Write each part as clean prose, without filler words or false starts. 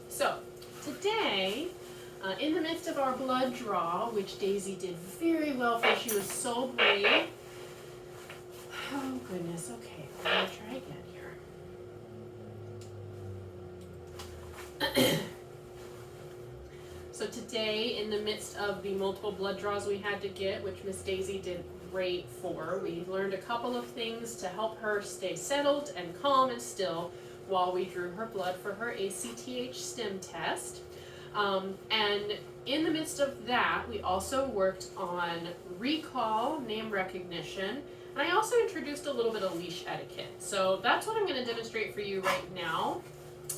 So, today, in the midst of our blood draw, which Daisy did very well for, she was so brave. Oh goodness, okay, I'm gonna try again here. So today, in the midst of the multiple blood draws we had to get, which Miss Daisy did great for, we learned a couple of things to help her stay settled and calm and still while we drew her blood for her ACTH stim test. And in the midst of that, we also worked on recall, name recognition, and I also introduced a little bit of leash etiquette. So that's what I'm going to demonstrate for you right now,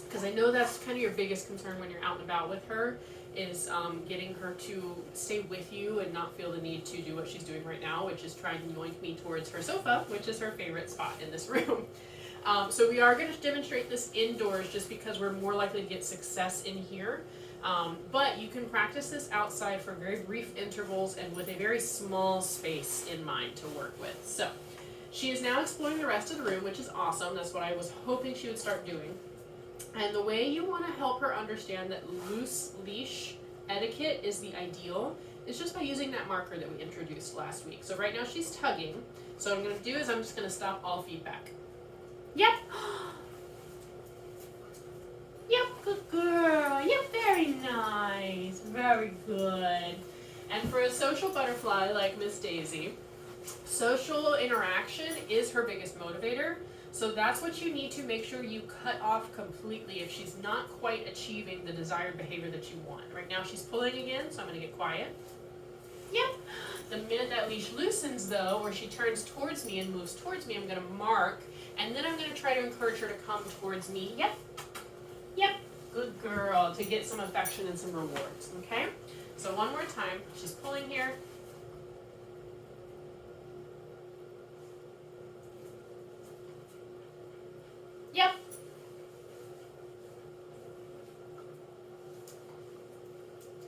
because I know that's kind of your biggest concern when you're out and about with her, is getting her to stay with you and not feel the need to do what she's doing right now, which is trying to yoink me towards her sofa, which is her favorite spot in this room. So we are going to demonstrate this indoors just because we're more likely to get success in here. But you can practice this outside for very brief intervals and with a very small space in mind to work with. So she is now exploring the rest of the room, which is awesome. That's what I was hoping she would start doing. And the way you want to help her understand that loose leash etiquette is the ideal is just by using that marker that we introduced last week. So right now she's tugging. So what I'm going to do is I'm just going to stop all feedback. Yep. Yep, good girl. Yep, very nice. Very good. And for a social butterfly like Miss Daisy, social interaction is her biggest motivator. So that's what you need to make sure you cut off completely if she's not quite achieving the desired behavior that you want. Right now she's pulling again, so I'm going to get quiet. Yep. The minute that leash loosens though, or she turns towards me and moves towards me, I'm going to mark, and then I'm going to try to encourage her to come towards me. Yep. Yep. Good girl, to get some affection and some rewards, okay? So one more time, she's pulling here. Yep.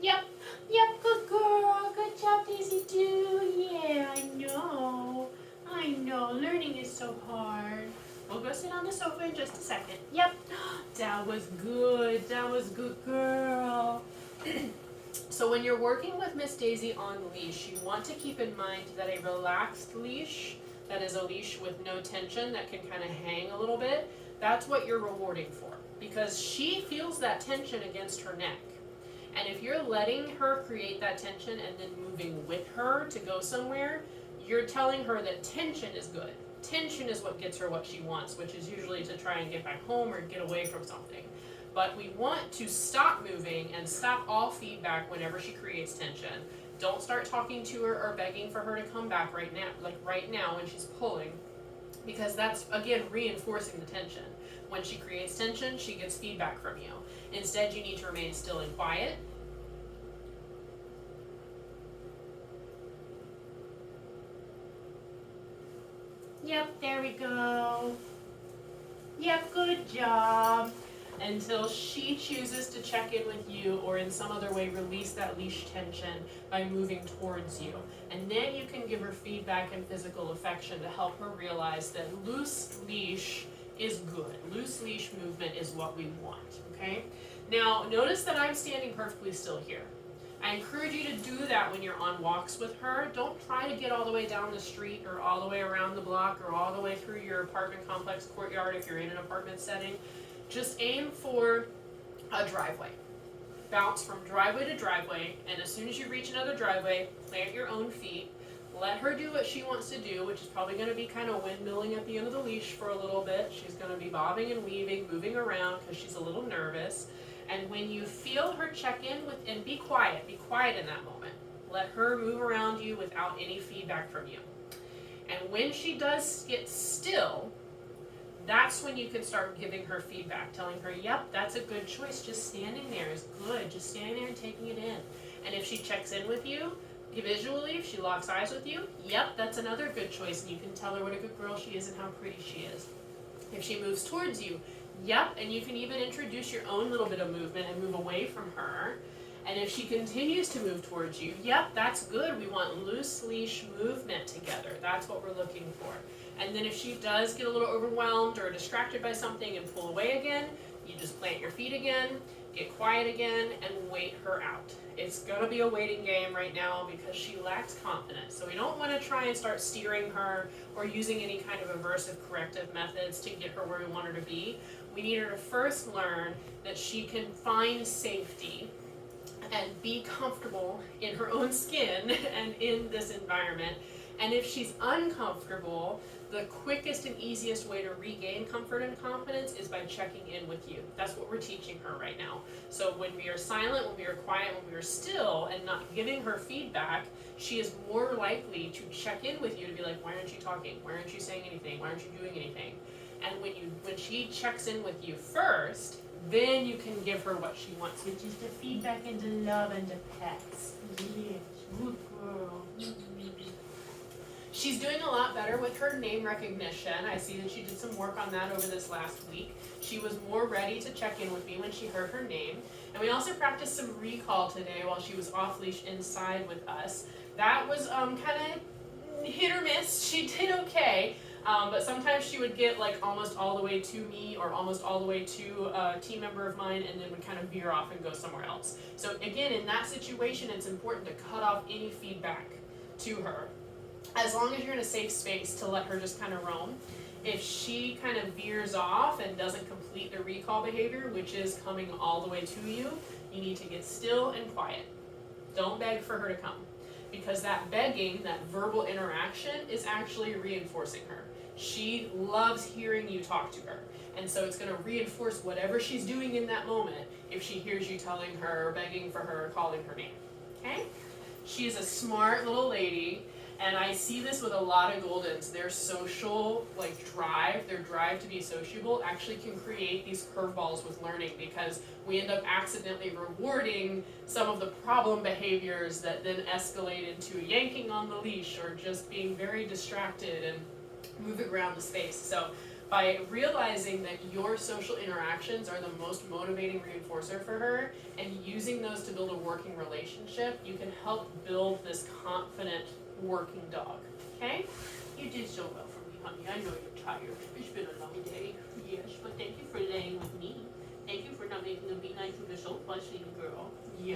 Yep. Yep, good girl. Good job, Daisy too. Yeah, I know. I know. Learning is so hard. We'll go sit on the sofa in just a second. Yep. That was good. That was good, girl. So when you're working with Miss Daisy on leash, you want to keep in mind that a relaxed leash, that is a leash with no tension that can kind of hang a little bit, that's what you're rewarding for, because she feels that tension against her neck. And if you're letting her create that tension and then moving with her to go somewhere, you're telling her that tension is good. Tension is what gets her what she wants, which is usually to try and get back home or get away from something. But we want to stop moving and stop all feedback whenever she creates tension. Don't start talking to her or begging for her to come back right now, like right now when she's pulling, because that's, again, reinforcing the tension. When she creates tension, she gets feedback from you. Instead, you need to remain still and quiet. Yep, there we go. Yep, good job. Until she chooses to check in with you or in some other way release that leash tension by moving towards you. And then you can give her feedback and physical affection to help her realize that loose leash is good. Loose leash movement is what we want, okay? Now, notice that I'm standing perfectly still here. I encourage you to do that when you're on walks with her. Don't try to get all the way down the street or all the way around the block or all the way through your apartment complex courtyard if you're in an apartment setting. Just aim for a driveway. Bounce from driveway to driveway, and as soon as you reach another driveway, plant your own feet. Let her do what she wants to do, which is probably going to be kind of windmilling at the end of the leash for a little bit. She's going to be bobbing and weaving, moving around because she's a little nervous. And when you feel her check in with, and be quiet in that moment. Let her move around you without any feedback from you. And when she does get still, that's when you can start giving her feedback, telling her, yep, that's a good choice. Just standing there is good. Just standing there and taking it in. And if she checks in with you, visually, if she locks eyes with you, yep, that's another good choice. And you can tell her what a good girl she is and how pretty she is. If she moves towards you, yep, and you can even introduce your own little bit of movement and move away from her. And if she continues to move towards you, yep, that's good. We want loose leash movement together. That's what we're looking for. And then if she does get a little overwhelmed or distracted by something and pull away again, You just plant your feet again, get quiet again, and wait her out. It's going to be a waiting game right now because she lacks confidence. So we don't want to try and start steering her or using any kind of aversive corrective methods to get her where we want her to be. We need her to first learn that she can find safety and be comfortable in her own skin and in this environment. And if she's uncomfortable, the quickest and easiest way to regain comfort and confidence is by checking in with you. That's what we're teaching her right now. So when we are silent, when we are quiet, when we are still and not giving her feedback, she is more likely to check in with you to be like, why aren't you talking? Why aren't you saying anything? Why aren't you doing anything? And when she checks in with you first, then you can give her what she wants, which is the feedback and the love and the pets. Yes, good girl. She's doing a lot better with her name recognition. I see that she did some work on that over this last week. She was more ready to check in with me when she heard her name. And we also practiced some recall today while she was off leash inside with us. That was kind of hit or miss. She did okay. But sometimes she would get like almost all the way to me or almost all the way to a team member of mine and then would kind of veer off and go somewhere else. So again, in that situation, it's important to cut off any feedback to her. As long as you're in a safe space to let her just kind of roam. If she kind of veers off and doesn't complete the recall behavior, which is coming all the way to you, you need to get still and quiet. Don't beg for her to come. Because that begging, that verbal interaction, is actually reinforcing her. She loves hearing you talk to her. And so it's going to reinforce whatever she's doing in that moment if she hears you telling her, begging for her, calling her name. Okay? She is a smart little lady, and I see this with a lot of Goldens. Their social drive, their drive to be sociable actually can create these curveballs with learning because we end up accidentally rewarding some of the problem behaviors that then escalate into yanking on the leash or just being very distracted and moving around the space. So by realizing that your social interactions are the most motivating reinforcer for her and using those to build a working relationship, you can help build this confident working dog. Okay? You did so well for me, honey. I know you're tired. It's been a long day. Yes, but thank you for laying with me. Thank you for not making a beeline through the sofa, sweetie girl. Yes.